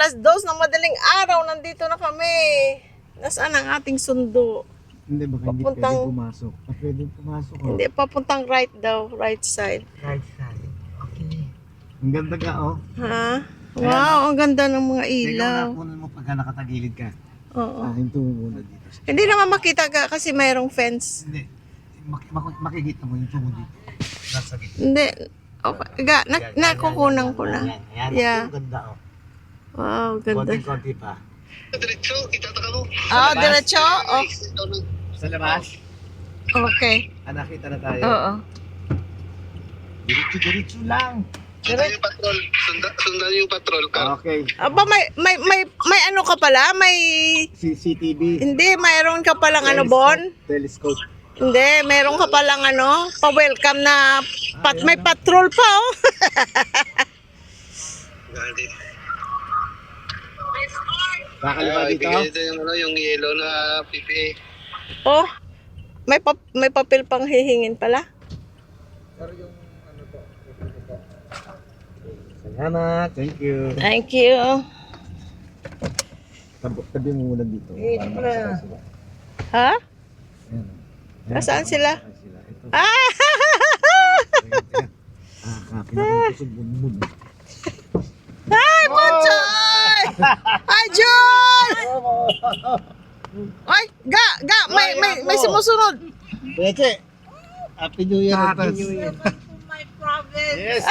alas 2 ng madaling araw, nandito na kami. Nasaan ang ating sundo? Hindi, baka hindi Papuntang- pwede pumasok. Pwede pumasok. Oh. Hindi, papuntang right daw, right side. Right side. Okay. Ang ganda ka, oh. Ha? Wow, ang ganda ng mga Ilaw. ilaw. Teka, unapunan mo pagka nakatagilid ka. Oo. Hinto mo muna dito. Hindi naman makita ka kasi mayroong fence. Hindi. Makikita mo yung tubo dito. Nasa gitna. Hindi. Okay. Nakukunan ko na. Yan. Yeah. Ang ganda, oh. Wow, ganda. Konti-konti pa. Diretso, itataka mo. Oh, diretso? Oh, Sa labas? okay. Nakita na tayo. Oo. Diretso lang. Sundan yung patrol. Sundan yung patrol. Okay. Aba, may ano ka pala? May, CCTV. hindi, mayroon ka palang ano, Bon? Telescope. Hindi, mayroon ka palang ano, pa-welcome na, may patrol pa, oh. Kakaliwa dito. Ibigay dito yung, yung yellow na PPA. Oh, may papel pang hihingin pala. Salamat. Thank you. Thank you. Tabi mo muna dito. Ha? Ayan. Nasaan sila? Sila. Ito. Ah! Pinakakusog bunbun. Hi, Monchoy! Hi, Jun! Ay, may sumusunod. Beche! Happy New Year. Happy New Year. My province. Yes.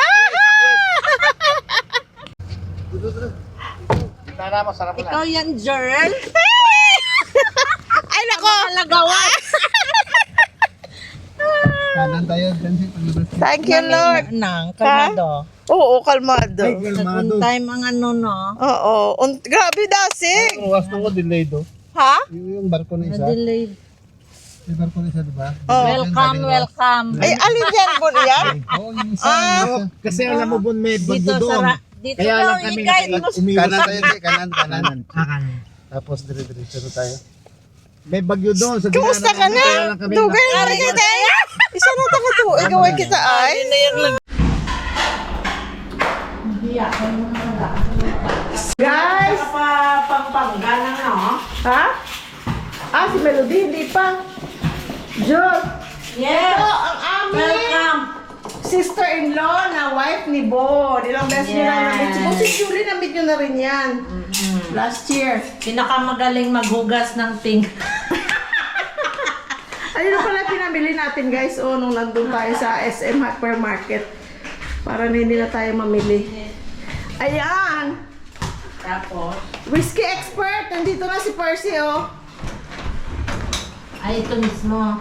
Tara mo, sarap mo Ikaw yan, girl. Ay, nako! Lagawan. Kanan tayo dyan si paglabas. Thank you, Lord. Nang, kalmado. Oo, kalmado. Ay, kalmado. Second time ang ano, no? Oo. Grabe, dasig. Ang was ko delayed, oh. Ha? Yung barko na isa. Na-delay. Yung barko na isa, diba? Oh. Welcome. Ay, alin yan, Bon, yan? Oo, yung isa. Kasi alam mo, Bon, may bagyo Dito doon. sa dito Kaya daw, lang kami ikay. umiwas. Kanan tayo, kanan. Tapos dire-diretso na tayo. May bagyo doon. Sa Kumusta ka na? Dugay na rin kita. Isa na taka to. Igaway kita ay. Guys! Pampanggalan, no? Ha? Ah, si Melody, hindi pa. Jun! Yes. Ito ang aming Welcome. sister-in-law na wife ni Bo. Ilang beses nyo lang na-meet. Si Bo, si Julie na-meet nyo na rin yan. Last year. Pinakamagaling maghugas ng pink. Ayun na pala pinamili natin guys. O, nung nandun tayo sa SM Hypermarket. Para na hindi na tayo mamili. Ayan! Tapos, Whiskey expert! Nandito na si Percy, oh. ay ito mismo.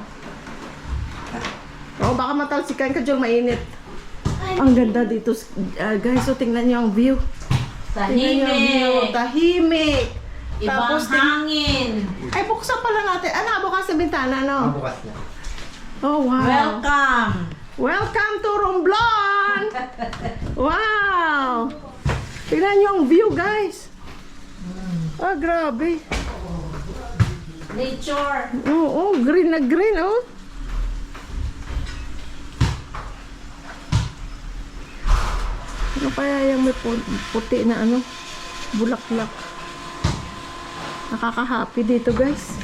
Oh, baka matalsikan ka, Jol. Mainit. Ang ganda dito, guys. So, tingnan nyo ang view. Tingnan nyo ang view. Tahimik. Tahimik. Ibang Tapos, hangin. ay, buksan pala natin. Ano, bukas sa bintana, no? Bukas na. Oh, wow. Welcome. Welcome to Romblon! Wow! Tingnan nyo ang view, guys. Ah, grabe. Nature. Oo, green na green, oh. Ano kaya yung may puti na ano? Bulaklak. Nakaka-happy dito, guys.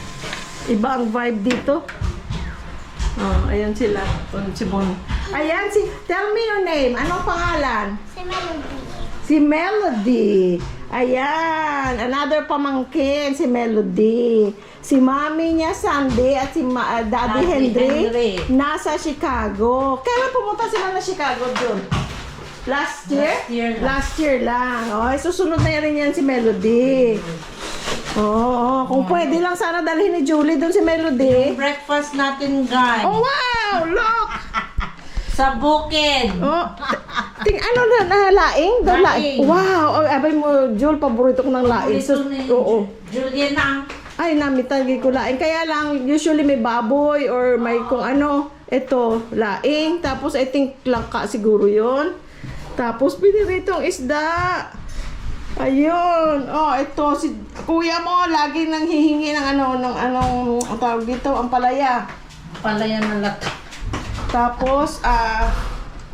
Iba ang vibe dito. Oh, ayan sila. Si Bon. Ayan, tell me your name. Anong pangalan? Si Melody. Si Melody. Ayan, another pamangkin, si Melody. Si mami niya, Sandy, at si Daddy Henry, nasa Chicago. Kailan pumunta sila na Chicago, Jun? Last year? Last year lang. Oh, susunod na rin yan si Melody. Oo, kung pwede lang sana dalhin ni Julie doon si Melody. Breakfast natin, guys. Oh, wow! Look! Sa bukid. Oh, ano na laing? Doon laing. Laing. Wow! Oh, abay mo, Jul, paborito ko ng laing. Ito ni Oo. Julian ang Ay, namitagi ko laing. Kaya lang, usually may baboy or may kung ano. Ito, laing. Tapos, I think langka siguro yon. Tapos, piniritong isda. Ayun. Oh, ito, si kuya mo, lagi nang hihingi ng anong tawag dito, ang palaya. palayan ng lat. Tapos,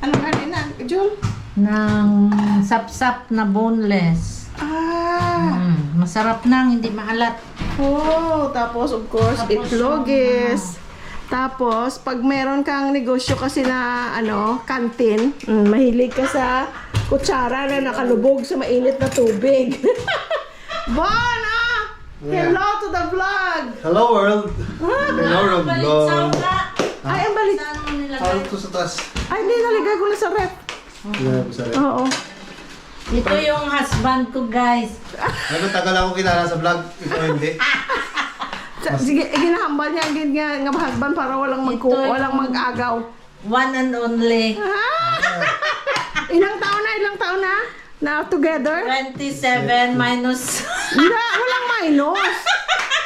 ano kanina, Jul? Ng sapsap na boneless. Masarap nang, hindi maalat. Oh, tapos of course, Tapos, itlogis. Tapos, pag meron kang negosyo kasi na, kantin, mahilig ka sa kutsara na nakalubog sa mainit na tubig. Bon, hello to the vlog! Hello world! Hello world vlog! Ay, ang balit. Saan mo nilagay? Parang ito sa taas. Ay, hindi, nalagay ko na sa rep. Oo. Ito yung husband ko, guys. Ano, tagal ako kilala sa vlog. Ikaw hindi. Sige, ginahambal niya ang husband para walang walang mag-agaw. One and only. Ilang taon na? Na together? 27 minus... Walang minus.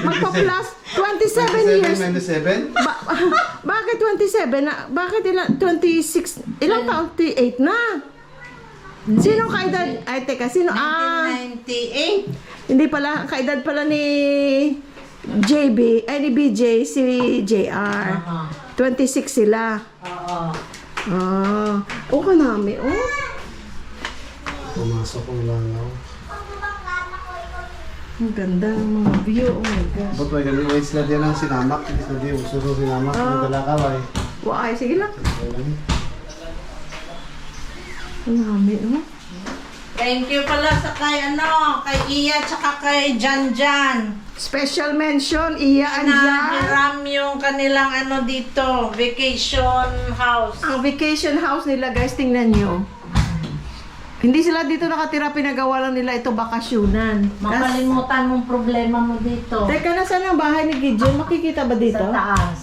Magpa-plus 27 years. 27? Bakit 27 na? Bakit ilang 26? Ilang taon? 28 na. Sino kaedad? Ay, teka, sino? 1998. Hindi pala, kaedad pala ni JB, ay ni BJ, si JR. 26 sila. Oo. Oo, kanami. Pumasok ko lang ako. Ang ganda ng mga view. Oh my gosh. Ba't may ganun? May sila din ang sinamak. Hindi sila din. Uso sinamak. May dalakaway. Ay, sige lang. Ang dami, Thank you pala sa kay Iya tsaka kay Janjan. Special mention, Iya Anjan. Nahiram yung kanilang dito, vacation house. Ang vacation house nila, guys, tingnan nyo. Hindi sila dito nakatira, pinagawa lang nila ito bakasyunan. Makalimutan mong problema mo dito. Teka, nasaan ang bahay ni Gideon? Makikita ba dito? Sa taas.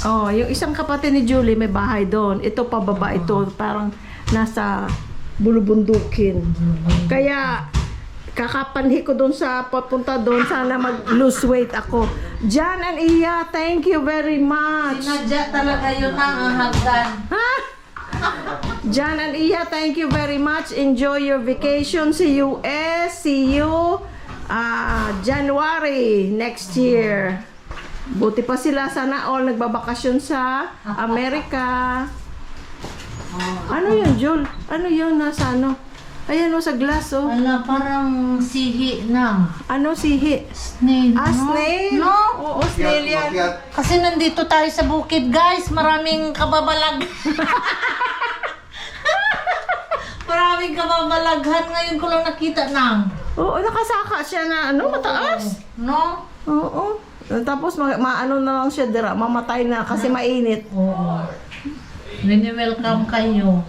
Oh, yung isang kapatid ni Julie may bahay doon. Ito pababa ito, parang nasa bulubundukin. Kaya kakapanhi ko doon sa papunta doon, sana mag-lose weight ako. Jan and Iya, thank you very much. Sinadya talaga yun ang hagdan. Ha? Jan and Iya, thank you very much. Enjoy your vacation sa US. See you January next year. Buti pa sila, sana all nagbabakasyon sa Amerika. Ano yun, Jul? Ano yun? Nasa ano? Ayan o, sa glass o. Wala, parang sihi na. Ano, sihi? Snail, Snail? No? Oo, snail yan. Kasi nandito tayo sa bukid, guys. Maraming kababalag. Maraming kababalaghan. Ngayon ko lang nakita na. Oo, nakasaka siya na mataas. No? Oo. Tapos maano na lang siya dira, mamatay na kasi mainit. Oo. Welcome kayo.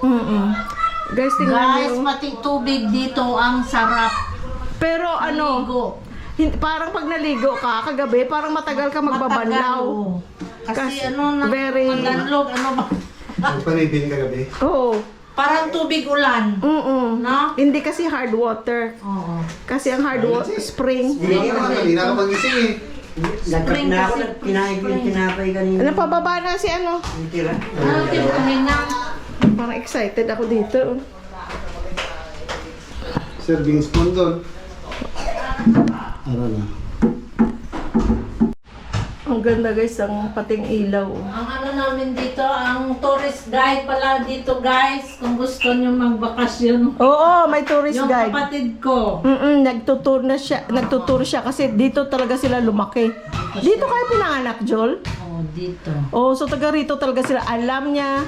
Guys, tingnan Guys, nyo. pati tubig dito ang sarap. Pero Ligo. parang pag naligo ka kagabi, parang matagal ka magbabanlaw. Oo. Kasi Kasi na, very- madanlog, ba? Panibin kagabi. Oo. Parang tubig ulan. No? Hindi kasi hard water. Oo. Kasi ang hard water, spring. Hindi naman. Hindi na ako pagising eh. Spring na ako, kasi. kinain ko yung tinapay kanina. Napababa na si ano. Yung tira. Timpahin na. Parang excited ako dito. Serving spoon doon. Ano na? Ang ganda guys, ang pating ilaw. Ang namin dito, ang tourist guide pala dito, guys. Kung gusto nyo magbakasyon. Oo, may tourist Yung guide. kapatid ko. Nagtutour siya kasi dito talaga sila lumaki. Dito kayo pinanganak, Joel? Oh, dito. Oh, so taga rito talaga sila. Alam niya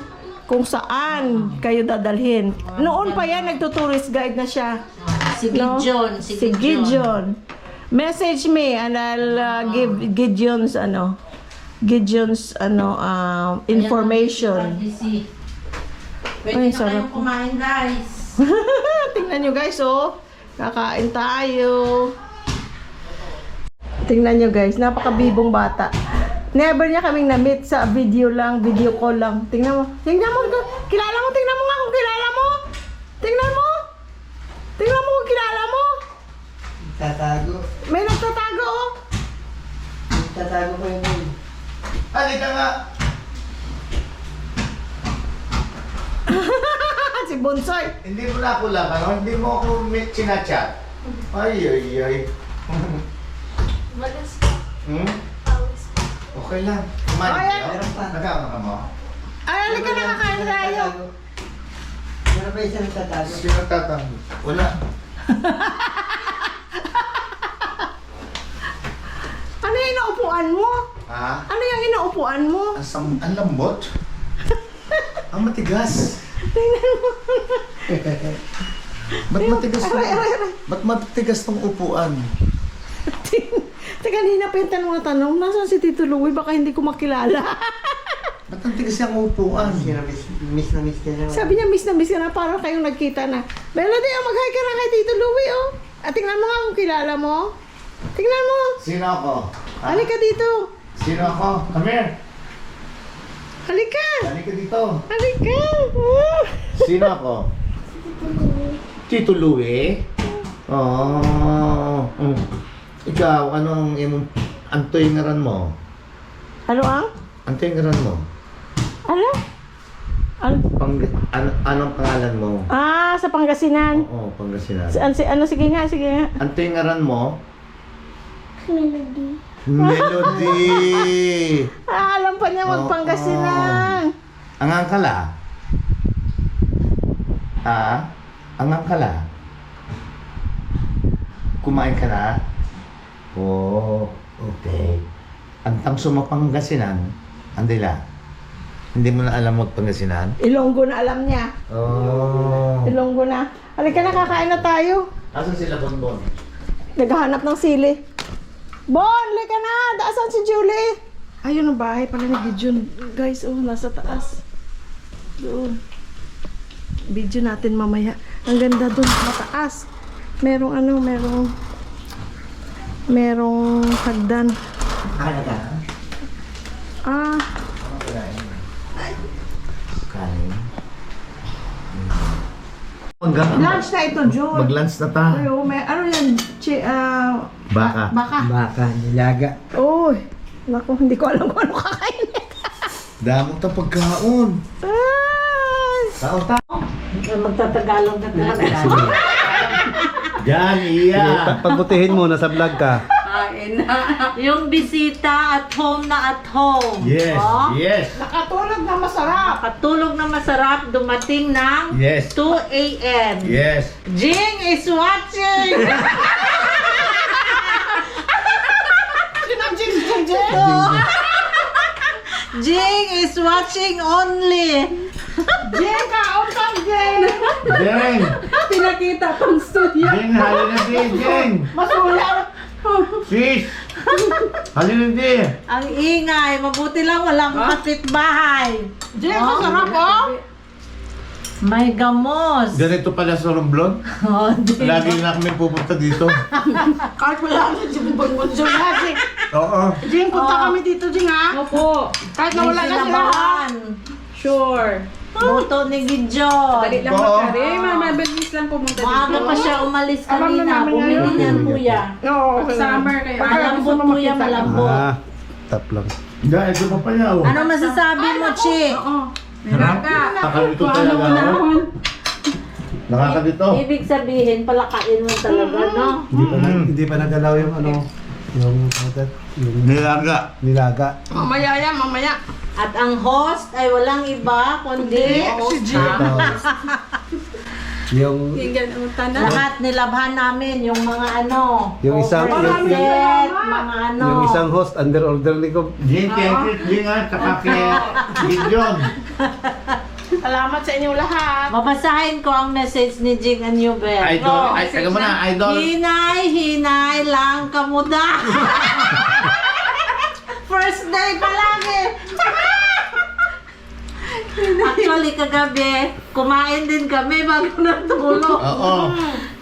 kung saan kayo dadalhin. Noon pa yan, nagtutourist guide na siya. Si No? Gideon. Si Gideon. Message me and I'll give Gideon's information. Pwede Ay, na sarap. kayong kumain, guys. Tingnan nyo guys, oh. Kakain tayo. Tingnan nyo guys, napakabibong bata. Never niya kaming na-meet sa video call lang. Tingnan mo. Kilala mo, tingnan mo nga kung kilala mo. Tingnan mo kung kilala mo. Tatago. May nagtatago, oh. Tatago ko yun. Halika nga! Si Bonsoy. Hindi mo na ako lang, ano? Hindi mo ako chinachat. Ay. Malas pa. Hmm? Pawis pa. Okay lang. Kumain Ay, ka? meron pa. Nagkama ka mo? Ay, halika na, kakain tayo. Meron pa isang tatago. Sino nagtatanggol? Wala. Ang lambot. Ang matigas. Ba't matigas tong upuan? Teka, kanina pa yung tanong na tanong, nasaan si Tito Louie? Baka hindi ko makilala. Ba't ang tigas yung upuan? Miss na miss ka na. Sabi niya, miss na parang kayong nagkita na. Melody, mag-hi ka na kay Tito Louie, oh. At tingnan mo nga kung kilala mo. Tingnan mo. Sino ako? Halika dito. Sino ako? Come here. Halika. Halika dito. Halika. Oh. Sino ako? Tito Louie? Oh. Ikaw, anong antoy ngaran mo? Ano ang? Antoy ngaran mo? Ano? Anong pangalan mo? Ah, sa Pangasinan. Oo, Pangasinan. Sige nga. Antoy ngaran mo? Melody. Melody! Alam pa niya magpangasinan. Angang kala? Ha? Angang kala? Kumain ka na? Oh, okay. Antang sumapangasinan, andila. Hindi mo na alam magpangasinan? Ilonggo na alam niya. Oh. Ilonggo na. Halika na, kakain na tayo. Asan sila, Bonbon? Naghahanap ng sili. Bon, halika na. Daasan si Julie. Ayun ang bahay pala ni Gideon. Guys, oh, nasa taas. Doon. Video natin mamaya. Ang ganda doon, mataas. Merong hagdan. Ah, Kain. lunch na ito, June. Mag-lunch na ta. Ay, oh, ano yan? Baka. Baka, nilaga. Uy, naku, hindi ko alam kung ano kakainin. Damot ang pagkaon. Ay! Tao ta. Magtatagalog na talaga. Yan, iya. Pagbutihin mo, nasa vlog ka. Yung bisita at home na at home. Yes, Oh? yes. Nakatulog na masarap. Katulog na masarap, dumating ng Yes. 2 a.m. Yes. Jing is watching! Jing is watching only! Jeng, kaon ka, Jeng. Jeng! Pinakita kong studio. Jeng, halina din, Jeng! Masulat. Sis! Halina din! Ang ingay, mabuti lang walang kapitbahay. Jeng, masarap, oh. May gamos. Ganito pala sa Romblon? Oh, di. Lagi na kami pupunta dito. Kahit wala si Jeng Bonbon Jeng, ha, Jeng. Oo. Jeng, punta kami dito, Jeng, ha. Opo. Kahit na May wala na sila, ha. sinabahan. Sure. Boto ni Gideon. Dali lang Oo. magkari. Mabilis lang pumunta Maaga pa siya umalis kanina. namin Bumili yan. niyan kuya. Oo, Pag summer kayo. Malambot kuya, malambot. Tap lang. Hindi, ito pa pala. Oh. Ano masasabi mo, Chi? Nilaga. Nakalito talaga. Oh. Nakakadito. Ibig sabihin, palakain mo talaga, no? Hindi pa nagalaw yung yung Nilaga. nilaga. Mamaya yan, mamaya. At ang host ay walang iba, kundi Si Jeng. Yung Hinggan ang tanan. lahat nilabhan namin, yung mga ano, Yung isang- overset, mga ano. yung isang host under order ni ko. Jing, kaya Jing ha, tsaka kay Gideon. Salamat sa inyong lahat. Babasahin ko ang message ni Jing Anyubel. Idol, ay, taga mo na, idol. Hinay lang kamuda. First day pa lang eh. Actually, kagabi, kumain din kami bago natulog. Oo.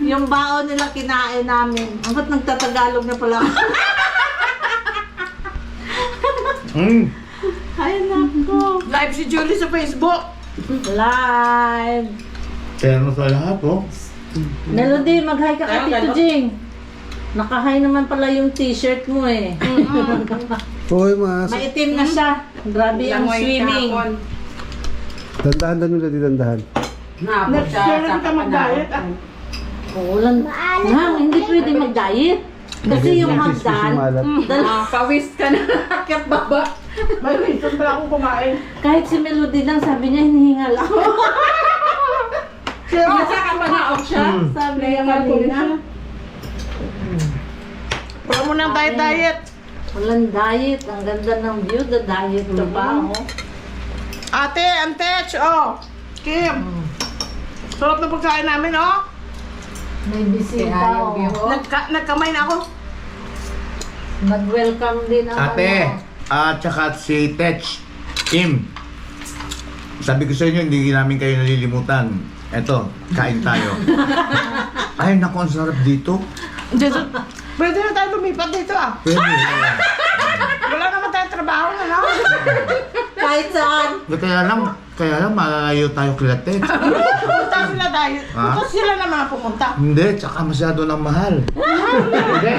Yung baon nila kinain namin. Ba't nagtatagalog na pala? Ay, nako. Live si Julie sa Facebook. Live. Pero sa lahat, oh. Melody, mag-hi ka kay Tito Jing. Naka-hi naman pala yung t-shirt mo eh. Hoy, mas. Maitim na siya. Grabe ang swimming. Dandahan dan nila dandahan. Next year na kita mag-diet. Ulan. Nang, hindi pwede mag-diet. Kasi yung hagdan, Pawis ka na. Akyat baba. May reason pala akong kumain. kahit si Melody lang, sabi niya hinihingal ako. Masa ka pa na siya. Sabi niya kanina. Wala mo ng diet-diet. Walang diet. Ang ganda ng view. The diet ka pa, oh. Ate, Antech, oh. Kim. Sarap na pagkain namin, oh. May bisita, oh. Nagkamay na ako. Nag-welcome din ang Ate, at saka si Tech, Kim. Sabi ko sa inyo, hindi namin kayo nalilimutan. Eto, kain tayo. Ay, naku, ang sarap dito. Pwede na tayo lumipat dito, ah. Pwede. Wala naman tayong trabaho, ano? Kahit saan. Kaya lang, malayo tayo kila Tech. Punta sila tayo. Ha? Punta sila naman ang pumunta. Hindi, tsaka masyado ng mahal. Hindi,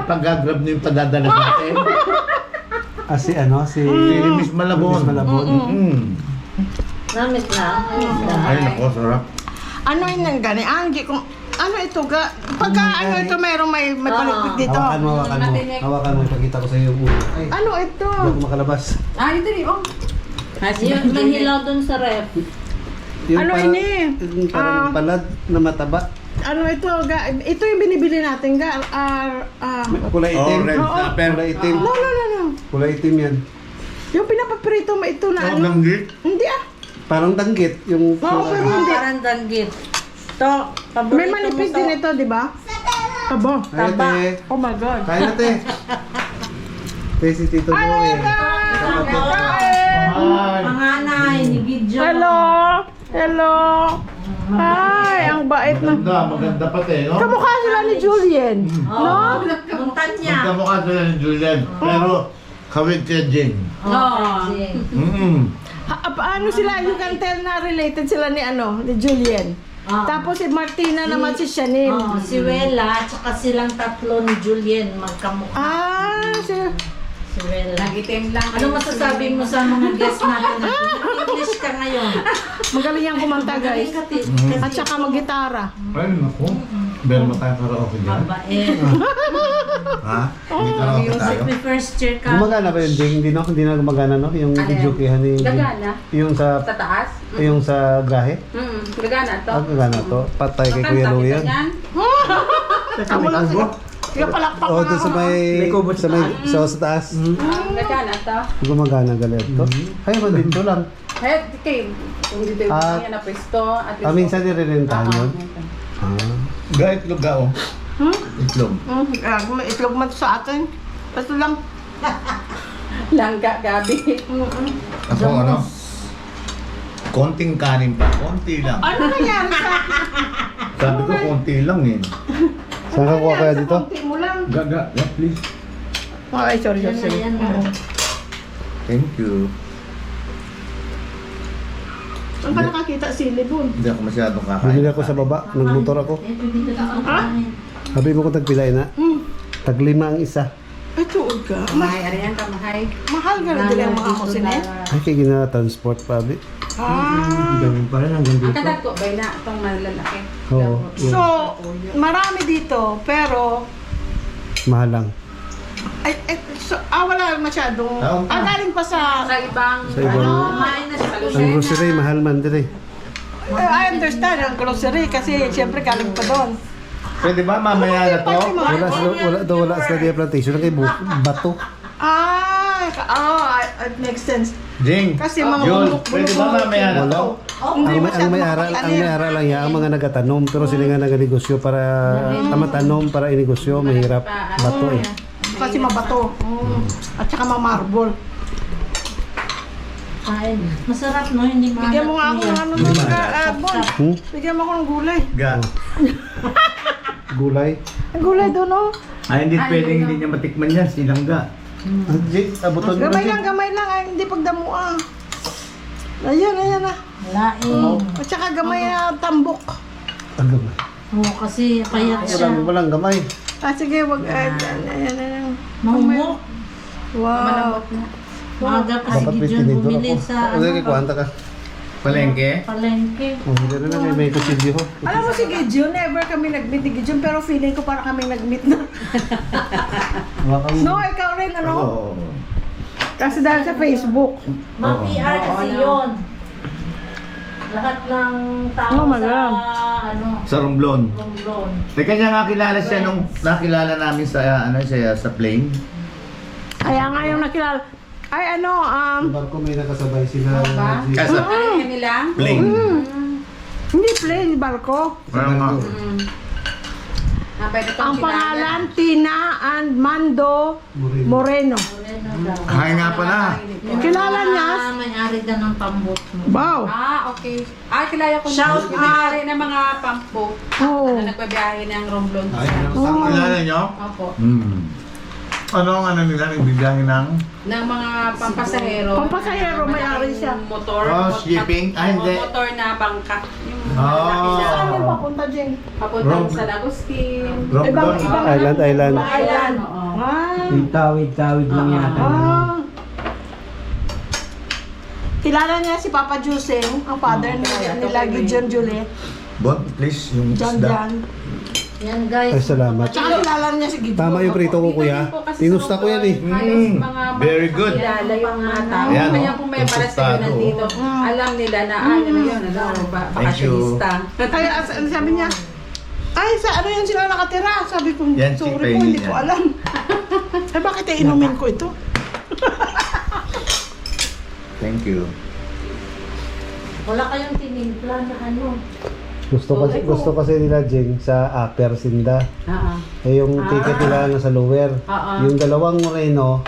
pag-grab nyo yung padadala sa atin. Si Si Miss Malabon. Miss Malabon. Namit na. Ay, naku, sarap. Ano yun ang gani? Angie, kung ano ito ga? Pagka ano ito mayroong may paligpit dito. Hawakan mo, ipakita ko sa iyo yung ulo. Ay, Ano ito? hindi ako makalabas. Ito rin, oh. Yung mahilaw dun sa ref. Ano ini? Yung parang palad na mataba. Ano ito ga? Ito yung binibili natin ga? Kulay Oh, itim. red snapper. Kulay itim. No. Kulay itim yan. Yung pinapaprito mo ito na Oh, ano? langgit. Hindi ah. Parang danggit. Yung Oo, pero hindi. Parang danggit. Ito, paborito May manipis mo to. din ito, di ba? Aba. Ay, te. Oh my God. Kain na, te. Te, si Tito Joey. Panganay ni Gidjo. Hello. Hello. Hi, ang bait na. Maganda pati, no? Kamukha sila ni Julien. No? Puntan niya. Magkamukha sila ni Julian. Pero, kawit siya, Jing. Oh. Paano sila? You can tell na related sila ni ni Julien. Tapos si Martina naman si Shanil. Oh, si Wela, tsaka silang tatlo ni Julien magkamukha. Si Si Wela. Nagitim lang. Ano masasabi mo sa mga guests natin? English ka ngayon. magaling yan kumanta, guys. At saka mag-gitara. Ay, naku. Meron mo tayong karaoke dyan? Babae. Ha? May karaoke tayo? May first year ka. Gumagana ba yun, Jing? Hindi na gumagana, no? Yung videokehan ni... Gagana. Yung sa... Sa taas? Yung sa gahe? Gagana to. Gagana to. Patay kay Kuya Louie yan. Kaya palakpak Oo, na doon sa ako. may... sa taas. Gagana to. Gumagana galit to. Ay, man dito lang. Eh, kayo. Kung dito yung mga na pwesto. At least. Minsan nire-rentahan yun. Ga, itlog ga, oh. Itlog. May itlog man to sa atin. Ito lang. Langga, gabi. Ako, ano? Konting kanin pa. Konti lang. Ano nangyari sa... Sabi ko, konti lang eh. Saan ka kuha kaya dito? Konti mo lang. Gaga, yeah, please. Ay, sorry. Yan. Thank you. Saan ka nakakita sili dun? Hindi ako masyadong kakain. Bumili ako sa baba. Nagmotor ako. Sabi mo ko tagpilay na. Tag-5 ang isa. Ay, tuod ka. Mahay, ariyan ka, mahay. Mahal ka na din ang mga kusine. Ay, kaya gina-transport pa. Ganun pa rin hanggang Ang dito. kadag ko, bay na itong malalaki. Oo. So, marami dito, pero... Mahal lang. Wala masyadong... Oo. galing pa sa... Sa ibang, Sa ibang... Kumain na siya. Ang grocery, mahal man din eh. I understand ang grocery kasi siyempre galing pa doon. Pwede ba mamaya na to? Wala sa dia plantation. Kay bato. It makes sense. Jing, Kasi mga Jul, bulok-bulok pwede ba mamaya na to? Hindi Ang may-ara lang yan, ang mga nagatanom. Pero sila nga naganegosyo para tamatanom, para inegosyo. Mahirap. Bato eh. Kasi mabato. At saka marble. Kain. Masarap no, hindi Bigyan mo nga ako ng ano ng Bon. Hmm? Bigyan mo ako ng gulay. Ga. Gulay. Ang gulay doon, no? Ay, hindi pwedeng hindi niya matikman yan. Sinangga. Abuton mo. Gamay lang. Ay, hindi pagdamuan. Ayan na. Laing. At saka gamay na tambok. Oo, kasi payat siya. Walang gamay. Sige, wag. Ayan. Mahumok. Wow. Maaga pa si Dapat may Gideon tinidor bumili ako. sa Ano kuwanta ka? Palengke? palengke. Hindi na may kusilyo ko. Alam mo si Gideon, never kami nag-meet ni Gideon, pero feeling ko para kami nag-meet na. No, ikaw rin, ano? Oo. Kasi dahil sa Facebook. Ma-PR kasi yun. Lahat ng tao Oh my sa, God. Sa Romblon. Romblon. Teka niya nga kilala siya nung nakilala namin sa sa plane. Kaya nga yung nakilala. Ay, ano, Sa barko may nakasabay sila. Kasa, Ano yan nila? plane. hindi plain, barko. Pwede Ang pangalan, Tina and Mando Moreno. Hay nga pala. Kilala niya? May-ari na ng pambot mo. Wow. Okay. Kilala ko Shout yung may-ari ng mga pampo. Oo. Na nagbabiyahe ng Romblon. Kilala nyo? Opo. Ano ang ano nila nagbibiyahe ng? Ng mga pampasahero. Pampasahero, may-ari siya. Motor. Shipping? Hindi. Motor na bangka. Yung Oh. Saan yung papunta dyan? papuntang San Agustin. Romblon. Island. Island. Oo. Ah. Yung tawid-tawid lang yata. Ah. Kilala niya si Papa Juseng, ang father nila Gideon Juliet. Bon, please, yung John isda. Jan. Yan guys. Ay, salamat. Tsaka kilala niya si Gideon. Tama yung prito ko, kuya. Tinusta ko yan eh. Very good. Kilala yung mga tao. Ayan, Kaya oh. kung may para sa'yo Tostado. nandito, alam nila na ano yun, bakasyonista. Kaya sabi niya, ay, sa ano yan sila nakatira? Sabi ko, Yan, si sorry po, Penny hindi ko yan. alam. Ay, bakit inumin ko ito? Thank you. Wala kayong tinimpla na ano. Gusto kasi nila Jing sa upper Sinda. Eh yung ticket nila nasa lower. Yung dalawang Moreno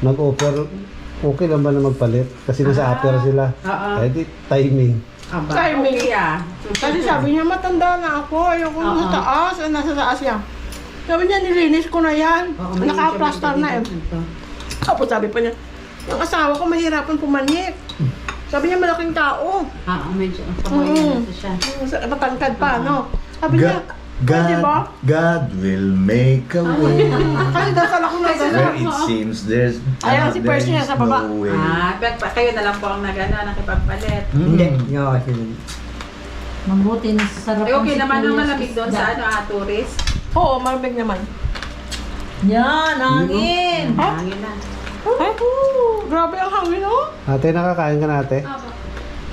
nag-offer, okay lang ba na magpalit? Kasi nasa upper sila. Eh di timing. Timing. Okay ah. Kasi sabi niya, matanda na ako, ayoko nasa taas, nasa taas yan. Sabi niya, nilinis ko na yan. Naka-plaster na eh. Tapos sabi pa niya, yung asawa ko mahirapan pumanik. Sabi niya, malaking tao. Medyo kamoy na siya. Matangkad pa, no? Sabi niya, pwede ba? God will make a way. Kasi dasal ako na Where dasal. it seems there's Ayan, si Percy niya sa baba. no way. But kayo na lang po ang nakipagpalit. Hindi. Yo, sila. Mabuti na sa sarap. Okay naman ang malamig doon sa tourist. Oo, malamig naman. Yan, hangin. Hangin na. Ay, grabe ang hangin, oh. Ate, nakakain ka na ate?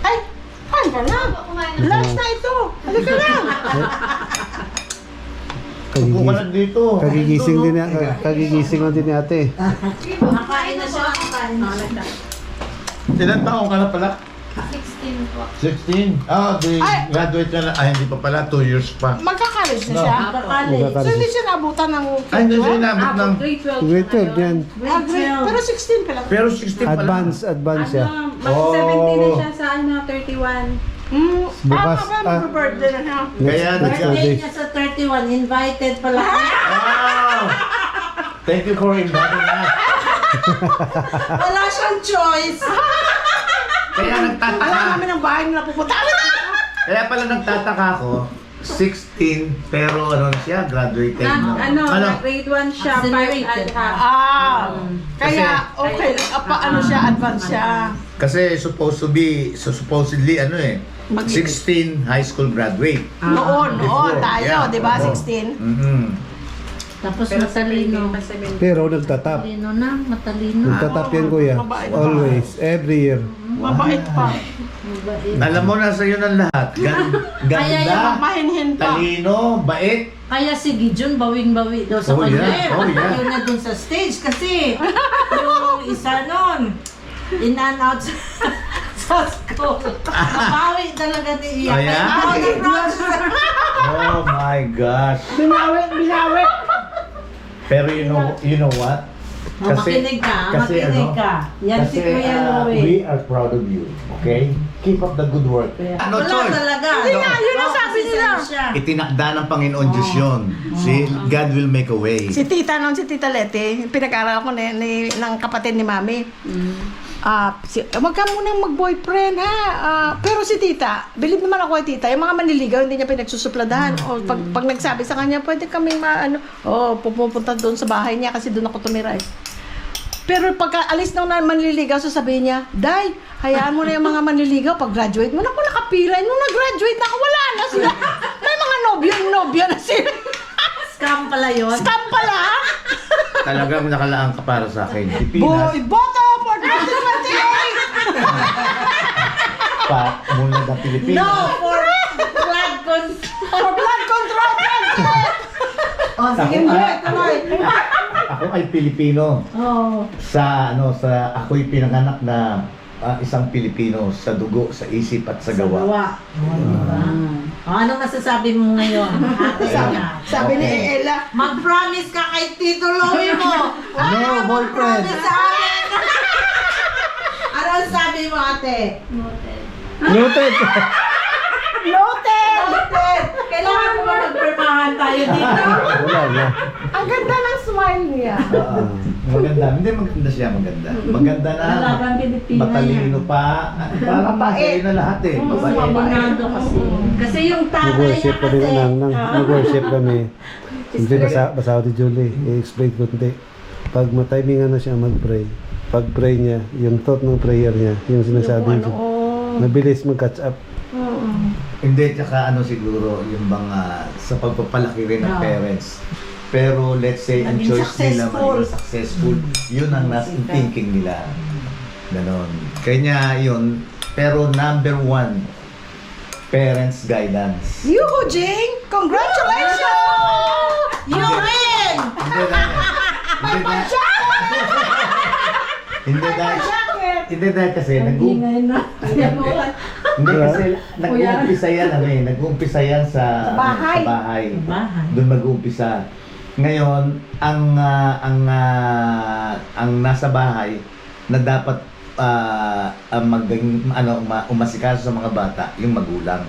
Ay, kain ka na. Lunch na ito. Halika na. Upo ka na dito. Kagigising din kagigising lang din ni ate. Nakain na siya. Nakain na siya. Ilan taong ka na pala? 16 po. 16? Graduate ka na. Hindi pa pala. 2 years pa. Magkakalis na siya. Kakali. So, hindi siya nabutan ng Hindi siya 12? inabot ng... Grade 12. Grade 12 yan. Ah, great. Pero 16 pa lang. Pero 16 pa lang. Advance siya. Mag-17 na siya sa 31. Bukas, mag-birthday na siya. Kaya Birthday niya sa 31. Invited pala. Wow! Thank you for inviting us. Wala siyang choice. Kaya Alam nagtataka. namin ang bahay nila pupunta. Kaya pala nagtataka ako. 16 pero ano siya, graduated na. Grade 1 siya, 5 and half. Kaya okay, ano siya, advance siya. Kasi supposedly ano eh, 16 high school graduate. Noon tayo, Yeah, di ba? oo. 16. Tapos matalino. Pero nagtatap. Matalino na, matalino. Nagtatap yan kuya. Always, every year. Mabait pa. Alam mo, nasa iyo ng lahat. Kaya Ganda, Mahinhin pa. talino, bait. Kaya si Gideon bawing-bawi daw sa Oh, kanya. yeah. Oh, yeah. Yun na dun sa stage kasi yung isa nun, in and out sa school. Nabawi talaga ni Iya. Ayan. Out of process. Oh my gosh. Binawi. Pero you know what? Makinig ka, makinig ka. Yan si Kuya Louie. we are proud of you. Okay? Keep up the good work. No Wala choice. talaga. Hindi nga, yun ang Oo, sabi kasi nila. saan siya. Itinakda ng Panginoon Diyos yun. See, God will make a way. Si Tita Leti, pinag-aral ko ng kapatid ni Mami. Wag ka munang mag-boyfriend ha. Pero si Tita, believe naman ako kay Tita, yung mga manliligaw hindi niya pinagsusupladahan. O pag nagsabi sa kanya, pwede kaming pupunta doon sa bahay niya kasi doon ako tumira eh. Pero pagka alis nung manliligaw, sasabihin niya, Day, hayaan mo na yung mga manliligaw pag graduate mo. Naku, nakapilay. Nung nag-graduate na ako, wala na sila. May mga nobyo na sila. Scam pala yun. Scam pala. Talagang nakalaan ka para sa akin. Boy, Pilipinas, boto for 2028! pa, mula ng Pilipinas. No, for blood control. For blood control! O, sige mo, tuloy. ako ay Pilipino. Oo. Sa ako'y pinanganak na isang Pilipino sa dugo, sa isip at sa gawa. Diba? Ano masasabi mo ngayon? Ate niya. Sabi ni Okay. Ella, Mag-promise ka kay Tito Louie mo. No, boyfriend. Promise sa amin. Ano ang sabi mo, ate? Noted. noted! Noted! Kailangan mo ba magpirmahan tayo dito? Wala na. Ang ganda ng smile niya. Maganda. Hindi maganda siya, maganda. Maganda na. Talagang Pilipina Matalino pa. Parang masaya na lahat eh. Mabait. Mabinado kasi. Kasi yung tatay niya Nag-worship kami kasi. ng nang. Nag-worship kami. Hindi, basa ako ni Julie. I-explain ko hindi. Pag matimingan na siya mag-pray, pag-pray niya, yung thought ng prayer niya, yung sinasabi niya, mabilis mag-catch up. Hindi, tsaka siguro, yung mga sa pagpapalaki rin ng parents. Pero let's say, ang Maging choice nila successful. maging successful, yun ang nasa thinking nila. Ganon. Kanya yun, pero number one, parents guidance. Yuhu, Jing! Congratulations! You win! Hindi dahil kasi nag-uumpisa yan nag-uumpisa yan sa bahay. sa bahay. Bahay. Doon mag-uumpisa. Ngayon, ang nasa bahay na dapat umasikaso sa mga bata, yung magulang.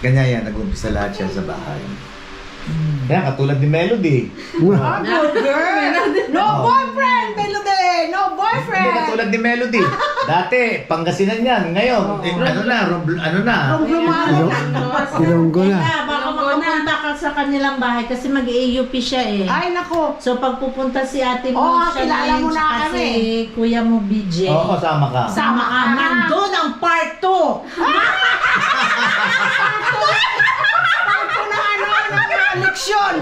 Kanya yan, nag-uumpisa lahat siya sa bahay. Kaya katulad ni Melody. Ah, good girl! No boyfriend, Melody! No Hindi boyfriend! katulad ni Melody. Dati, Pangasinan yan. Ngayon, Lumalo na. Ilonggo na. Baka makapunta ka sa kanilang bahay kasi mag-AUP siya eh. Ay, nako. So pag pupunta si ate mo, Oo, siya kilala mo na tsaka kami. si kuya mo BJ. Oo, sama ka. Sama ka. Nandun ang part 2. Ako na ng leksyon.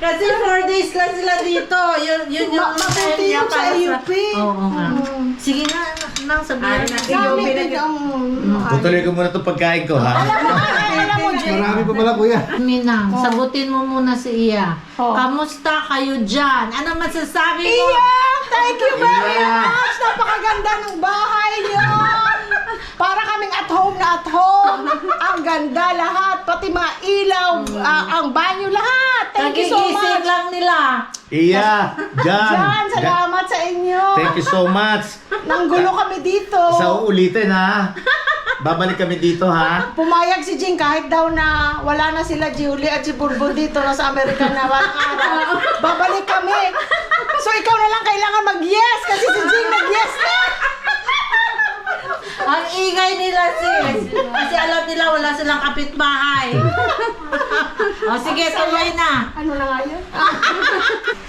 Kasi 4 days lang sila dito. Yun yung Mabuti niya yung sa para AUP. Oo nga. Sige na, nang sabihin na. Sabi din ang... Tutuloy ko muna itong pagkain ko, ha? Alam mo, Jing. Marami pa pala, kuya. Minang, sagutin mo muna si Iya. Oh. Kamusta kayo dyan? Ano masasabi mo? Iya! Thank you very Iya! much! Napakaganda ng bahay niyo! Para kaming at home na at home. Ang ganda lahat. Pati mga ilaw, ang banyo lahat. Thank you so Kagigising much. lang nila. Iya! Jan! Jan, salamat sa inyo. Thank you so much. Nanggulo kami dito. Sa uulitin, ha? Babalik kami dito, ha? Pumayag si Jing kahit daw na wala na sila Julie at si Bulbul dito na sa Amerika na walang araw. Babalik kami. So ikaw na lang kailangan mag-yes kasi si Jing nag-yes na. Ang ingay nila sis. Kasi alam nila wala silang kapitbahay. O sige, tuloy na. Ano na nga yun?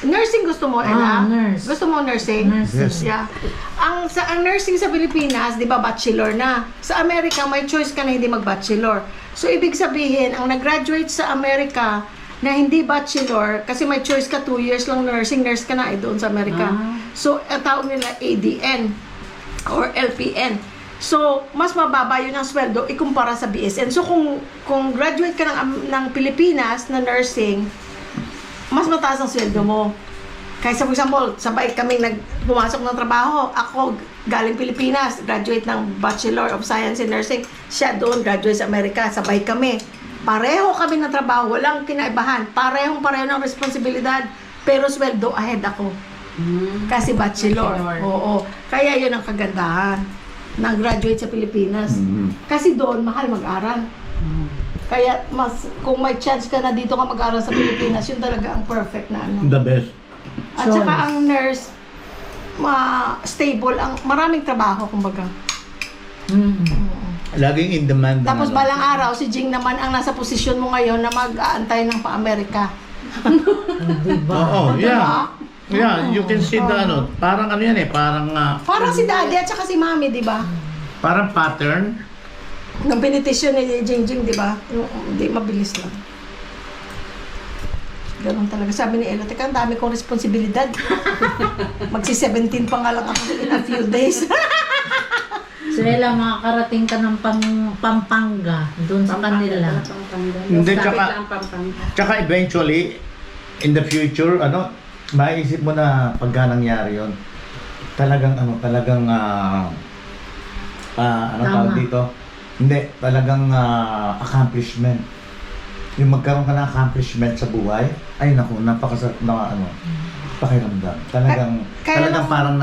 Nursing gusto mo, Ella? nurse. Gusto mo nursing? Nursing. Yeah. Ang nursing sa Pilipinas, di ba, bachelor na. Sa Amerika, may choice ka na hindi mag-bachelor. So, ibig sabihin, ang nag-graduate sa Amerika na hindi bachelor, kasi may choice ka, 2 years lang nursing, nurse ka na doon sa Amerika. So, ang tawag nila ADN or LPN. So, mas mababa yun ang sweldo ikumpara sa BSN. So, kung graduate ka ng Pilipinas na nursing, mas mataas ang sweldo mo. Kaysa for example, sabay kaming pumasok ng trabaho. Ako, galing Pilipinas, graduate ng Bachelor of Science in Nursing. Siya doon, graduate sa Amerika. Sabay kami. Pareho kami ng trabaho, walang kinaibahan. Parehong-pareho ng responsibilidad. Pero sweldo, ahead ako. Kasi bachelor. Oo. Kaya yun ang kagandahan. Nag-graduate sa Pilipinas. Kasi doon, mahal mag-aral. Kaya kung may chance ka na dito ka mag-aral sa Pilipinas, yun talaga ang perfect na ano. The best. At saka ang nurse, stable, maraming trabaho, kumbaga. Laging in demand. Tapos balang araw, si Jing naman ang nasa posisyon mo ngayon na mag-aantay ng pa-Amerika. Oo, yeah. Yeah, you can see the parang yan parang Parang si daddy at saka si mami, di ba? parang pattern. Nung binitisyon ni Jing, di ba? Hindi, mabilis lang. Ganun talaga. Sabi ni Ella, teka, ang dami kong responsibilidad. Magsi-17 pa nga lang ako in a few days. So, Ella, makakarating ka ng Pampanga doon sa kanila. Hindi, tsaka eventually, in the future, Maiisip mo na pagka nangyari yun, talagang ano tawag dito? Hindi, talagang accomplishment. Yung magkaroon ka ng accomplishment sa buhay, ay naku, napakasarap na pakiramdam. Talagang parang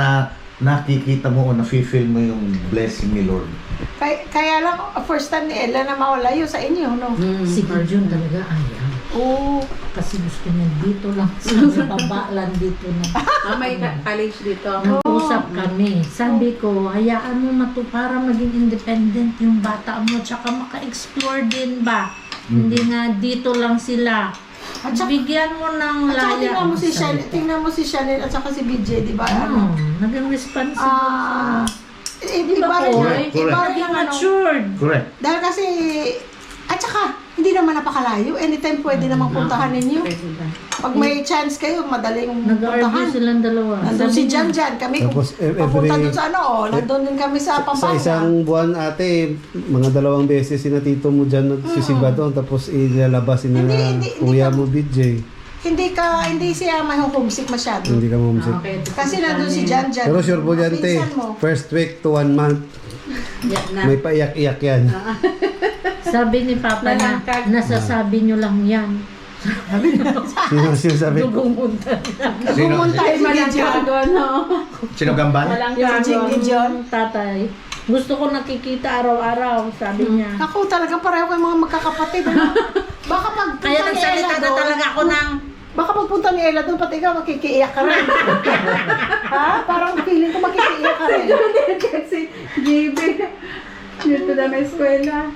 nakikita mo o nafe-feel mo yung blessing ni Lord. Kaya lang, first time ni Ella na mawala yun sa inyo, no? Si Jun talaga ayaw. Oo. Kasi gusto niya dito lang sa babalan dito na. May college dito. Nag-usap kami. Sabi ko, hayaan mo na to para maging independent yung bata mo tsaka maka-explore din ba? Hindi nga dito lang sila. At saka- Bigyan mo ng At saka laya. tingnan mo si Chanel at saka si BJ, di ba? Ano? Naging responsible. Iba rin Correct, iba correct. rin ang ano. Matured. Correct. Dahil kasi, at saka, hindi naman napakalayo. Anytime pwede namang puntahan ninyo. Pag may chance kayo, madaling Nag-argue puntahan. silang dalawa. Nandun si Sabi niya, Jan, kami Tapos, papunta dun sa nandun din kami sa Sa Pampanga. isang buwan ate, mga 2 beses si tito mo dyan nagsisimba doon, tapos ilalabas si na Hindi kuya ka- mo BJ. Hindi siya mahuhumsik masyado. Hindi ka mamsik. Okay. Kasi nandun si Jan. Pero sure po yan, te. Pinsan mo. First week to 1 month, may paiyak-iyak yan. sabi ni Papa na, Nalangkag. nasasabi nyo lang yan. Sino sinasabi? Gumunta. Pumunta si Walang Gideon. kago, no? Sino Gamban? Walang Yung si kago. Gideon. Tatay. Gusto ko nakikita araw-araw, sabi niya. Ako talaga pareho kayo mga magkakapatid. Ano? Baka pagpunta Kaya ni Ella nagsalita na doon, talaga ako ng baka pagpunta ni Ella doon, pati ikaw makikiiyak ka rin. Ha? Parang feeling ko makikiiyak ka rin. Kasi, JB, dito na may eskwela.